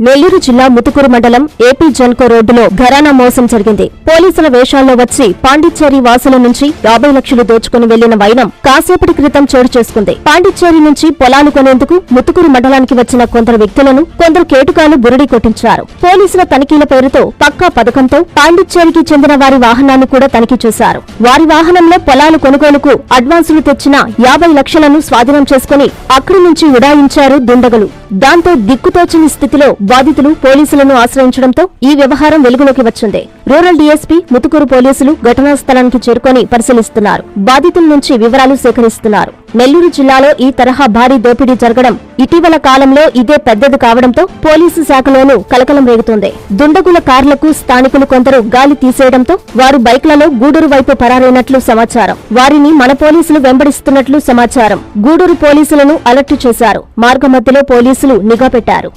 నెల్లూరు జిల్లా ముతుకూరు మండలం ఏపీ జన్కో రోడ్డులో ఘరానా మోసం జరిగింది. పోలీసుల వేషాల్లో వచ్చి పాండిచ్చేరి వాసుల నుంచి 50 లక్షలు దోచుకుని వెళ్లిన వైనం కాసేపటి క్రితం చోటు చేసుకుంది. పాండిచ్చేరి నుంచి పొలాలు కొనేందుకు ముతుకూరు మండలానికి వచ్చిన కొందరు వ్యక్తులను కొందరు కేటుగాలు బురడి కొట్టించారు. పోలీసుల తనిఖీల పేరుతో పక్కా పథకంతో పాండిచ్చేరికి చెందిన వారి వాహనాన్ని కూడా తనిఖీ చేశారు. వారి వాహనంలో పొలాలు కొనుగోలుకు అడ్వాన్సులు తెచ్చిన 50 లక్షలను స్వాధీనం చేసుకుని అక్కడి నుంచి ఉడాయించారు దుండగులు. దాంతో దిక్కుతోచని స్థితిలో బాధితులు పోలీసులను ఆశ్రయించడంతో ఈ వ్యవహారం వెలుగులోకి వచ్చింది. రూరల్ డీఎస్పీ ముతుకూరు పోలీసులు ఘటనా స్థలానికి చేరుకొని పరిశీలిస్తున్నారు. బాధితుల నుంచి వివరాలు సేకరిస్తున్నారు. నెల్లూరు జిల్లాలో ఈ తరహా భారీ దోపిడీ జరగడం ఇటీవల కాలంలో ఇదే పెద్దది కావడంతో పోలీసు శాఖలోనూ కలకలం రేగుతోంది. దుండగుల కార్లకు స్థానికులు కొందరు గాలి తీసేయడంతో వారు బైక్లలో గూడూరు వైపు పరారైనట్లు సమాచారం. వారిని మన పోలీసులు వెంబడిస్తున్నట్లు సమాచారం. గూడూరు పోలీసులను అలర్ట్ చేశారు. మార్గమధ్యలో పోలీసులు నిఘా పెట్టారు.